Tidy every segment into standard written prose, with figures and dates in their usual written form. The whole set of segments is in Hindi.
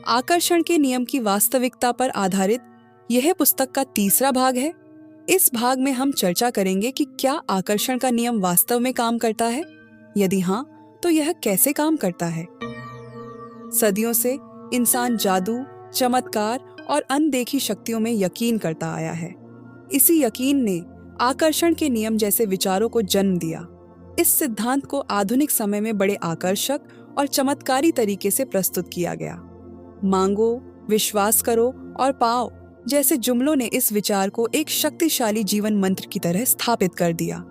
आकर्षण के नियम की वास्तविकता पर आधारित यह पुस्तक का तीसरा भाग है। इस भाग में हम चर्चा करेंगे कि क्या आकर्षण का नियम वास्तव में काम करता है? यदि हाँ, तो यह कैसे काम करता है? सदियों से इंसान जादू, चमत्कार और अनदेखी शक्तियों में यकीन करता आया है। इसी यकीन ने आकर्षण के नियम जैसे विचारों को जन्म दिया। इस सिद्धांत को आधुनिक समय में बड़े आकर्षक और चमत्कारी तरीके से प्रस्तुत किया गया। मांगो, विश्वास करो और पाओ जैसे जुमलों ने इस विचार को एक शक्तिशाली जीवन मंत्र की तरह स्थापित कर दिया।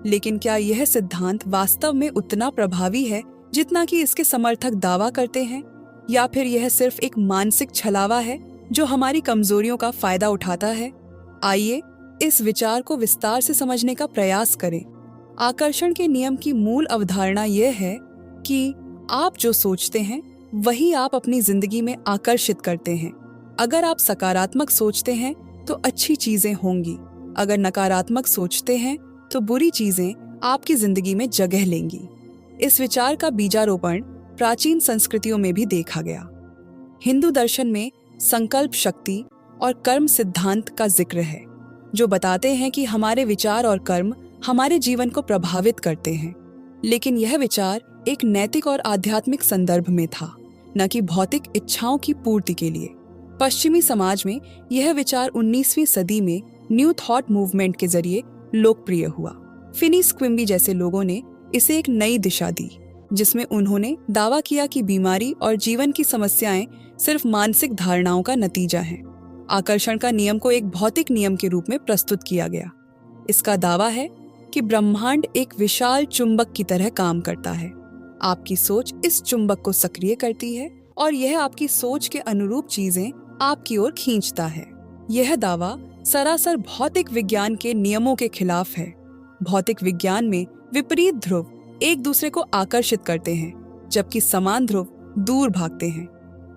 लेकिन क्या यह सिद्धांत वास्तव में उतना प्रभावी है जितना कि इसके समर्थक दावा करते हैं, या फिर यह सिर्फ एक मानसिक छलावा है जो हमारी कमजोरियों का फायदा उठाता है? आइए इस विचार को विस्तार से समझने का प्रयास करें। आकर्षण के नियम की मूल अवधारणा यह है कि आप जो सोचते हैं वही आप अपनी जिंदगी में आकर्षित करते हैं। अगर आप सकारात्मक सोचते हैं तो अच्छी चीजें होंगी। अगर नकारात्मक सोचते हैं तो बुरी चीजें आपकी जिंदगी में जगह लेंगी। इस विचार का बीजारोपण प्राचीन संस्कृतियों में भी देखा गया। हिंदू दर्शन में संकल्प शक्ति और कर्म सिद्धांत का जिक्र है, जो बताते हैं कि हमारे विचार और कर्म हमारे जीवन को प्रभावित करते हैं। लेकिन यह विचार एक नैतिक और आध्यात्मिक संदर्भ में था, न कि भौतिक इच्छाओं की पूर्ति के लिए। पश्चिमी समाज में यह विचार 19वीं सदी में न्यू थॉट मूवमेंट के जरिए लोकप्रिय हुआ। फिनिस क्विम्बी जैसे लोगों ने इसे एक नई दिशा दी, जिसमें उन्होंने दावा किया कि बीमारी और जीवन की समस्याएं सिर्फ मानसिक धारणाओं का नतीजा हैं। आकर्षण का नियम को एक भौतिक नियम के रूप में प्रस्तुत किया गया। इसका दावा है कि ब्रह्मांड एक विशाल चुंबक की तरह काम करता है। आपकी सोच इस चुंबक को सक्रिय करती है और यह आपकी सोच के अनुरूप चीजें आपकी ओर खींचता है। यह दावा सरासर भौतिक विज्ञान के नियमों के खिलाफ है। भौतिक विज्ञान में विपरीत ध्रुव एक दूसरे को आकर्षित करते हैं, जबकि समान ध्रुव दूर भागते हैं।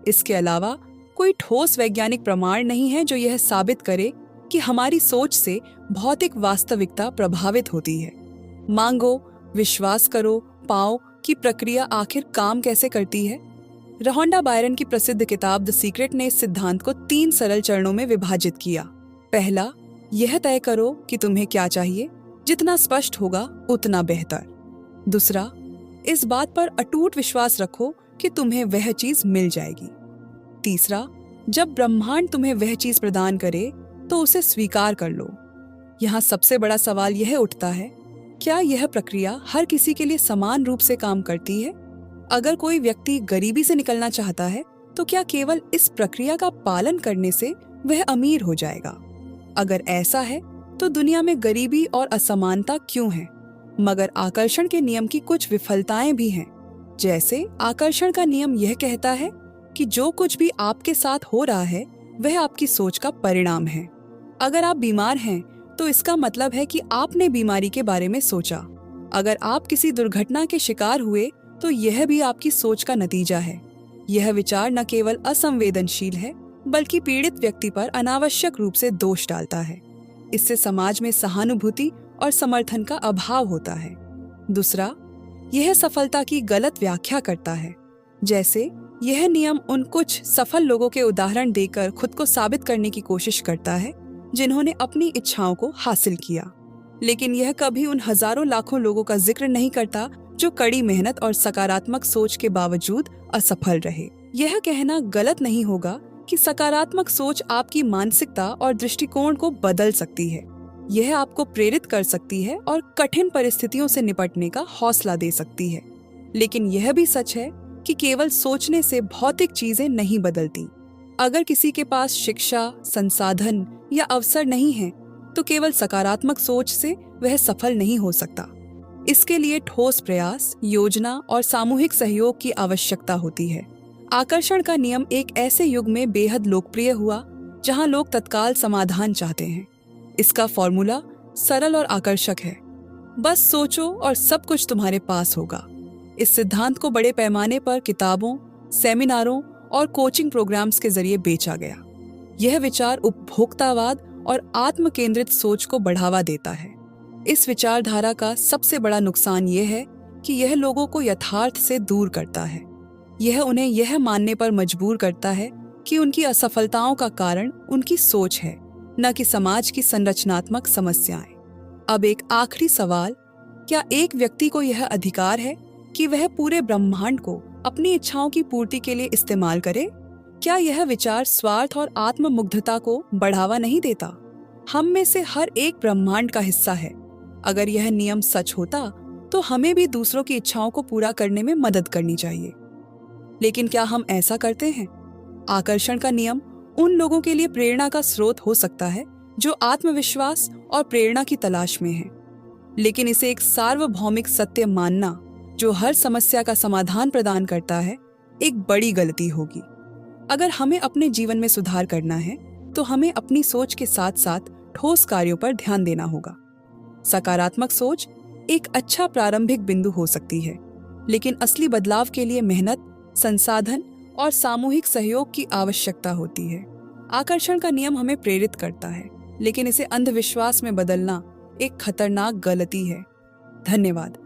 इसके अलावा कोई ठोस वैज्ञानिक प्रमाण नहीं है जो यह साबित करे कि हमारी सोच से भौतिक वास्तविकता प्रभावित होती है। मांगो, विश्वास करो, पाओ की प्रक्रिया आखिर काम कैसे करती है? रहोंडा बायरन की प्रसिद्ध किताब द सीक्रेट ने इस सिद्धांत को 3 सरल चरणों में विभाजित किया। पहला, यह तय करो कि तुम्हें क्या चाहिए। जितना स्पष्ट होगा उतना बेहतर। दूसरा, इस बात पर अटूट विश्वास रखो कि तुम्हें वह चीज मिल जाएगी। तीसरा, जब ब्रह्मांड तुम्हें वह चीज प्रदान करे तो उसे स्वीकार कर लो। यहाँ सबसे बड़ा सवाल यह उठता है, क्या यह प्रक्रिया हर किसी के लिए समान रूप से काम करती है? अगर कोई व्यक्ति गरीबी से निकलना चाहता है तो क्या केवल इस प्रक्रिया का पालन करने से वह अमीर हो जाएगा? अगर ऐसा है तो दुनिया में गरीबी और असमानता क्यों है? मगर आकर्षण के नियम की कुछ विफलताएं भी हैं। जैसे आकर्षण का नियम यह कहता है कि जो कुछ भी आपके साथ हो रहा है वह आपकी सोच का परिणाम है। अगर आप बीमार हैं तो इसका मतलब है कि आपने बीमारी के बारे में सोचा। अगर आप किसी दुर्घटना के शिकार हुए तो यह भी आपकी सोच का नतीजा है। यह विचार न केवल असंवेदनशील है बल्कि पीड़ित व्यक्ति पर अनावश्यक रूप से दोष डालता है। इससे समाज में सहानुभूति और समर्थन का अभाव होता है। दूसरा, यह सफलता की गलत व्याख्या करता है। जैसे यह नियम उन कुछ सफल लोगों के उदाहरण देकर खुद को साबित करने की कोशिश करता है जिन्होंने अपनी इच्छाओं को हासिल किया, लेकिन यह कभी उन हजारों लाखों लोगों का जिक्र नहीं करता जो कड़ी मेहनत और सकारात्मक सोच के बावजूद असफल रहे। यह कहना गलत नहीं होगा कि सकारात्मक सोच आपकी मानसिकता और दृष्टिकोण को बदल सकती है। यह आपको प्रेरित कर सकती है और कठिन परिस्थितियों से निपटने का हौसला दे सकती है। लेकिन यह भी सच है कि केवल सोचने से भौतिक चीजें नहीं बदलती। अगर किसी के पास शिक्षा, संसाधन या अवसर नहीं है तो केवल सकारात्मक सोच से वह सफल नहीं हो सकता। इसके लिए ठोस प्रयास, योजना और सामूहिक सहयोग की आवश्यकता होती है। आकर्षण का नियम एक ऐसे युग में बेहद लोकप्रिय हुआ जहां लोग तत्काल समाधान चाहते हैं। इसका फॉर्मूला सरल और आकर्षक है, बस सोचो और सब कुछ तुम्हारे पास होगा। इस सिद्धांत को बड़े पैमाने पर किताबों, सेमिनारों और कोचिंग प्रोग्राम्स के जरिए बेचा गया। यह विचार उपभोक्तावाद और आत्म केंद्रित सोच को बढ़ावा देता है। इस विचारधारा का सबसे बड़ा नुकसान यह है कि यह लोगों को यथार्थ से दूर करता है। यह उन्हें यह मानने पर मजबूर करता है कि उनकी असफलताओं का कारण उनकी सोच है, न कि समाज की संरचनात्मक समस्याएं। अब एक आखिरी सवाल, क्या एक व्यक्ति को यह अधिकार है कि वह पूरे ब्रह्मांड को अपनी इच्छाओं की पूर्ति के लिए इस्तेमाल करे? क्या यह विचार स्वार्थ और आत्ममुग्धता को बढ़ावा नहीं देता? हम में से हर एक ब्रह्मांड का हिस्सा है। अगर यह नियम सच होता तो हमें भी दूसरों की इच्छाओं को पूरा करने में मदद करनी चाहिए। लेकिन क्या हम ऐसा करते हैं? आकर्षण का नियम उन लोगों के लिए प्रेरणा का स्रोत हो सकता है जो आत्मविश्वास और प्रेरणा की तलाश में हैं। लेकिन इसे एक सार्वभौमिक सत्य मानना जो हर समस्या का समाधान प्रदान करता है, एक बड़ी गलती होगी। अगर हमें अपने जीवन में सुधार करना है तो हमें अपनी सोच के साथ साथ ठोस कार्यों पर ध्यान देना होगा। सकारात्मक सोच एक अच्छा प्रारंभिक बिंदु हो सकती है, लेकिन असली बदलाव के लिए मेहनत, संसाधन और सामूहिक सहयोग की आवश्यकता होती है। आकर्षण का नियम हमें प्रेरित करता है, लेकिन इसे अंधविश्वास में बदलना एक खतरनाक गलती है। धन्यवाद।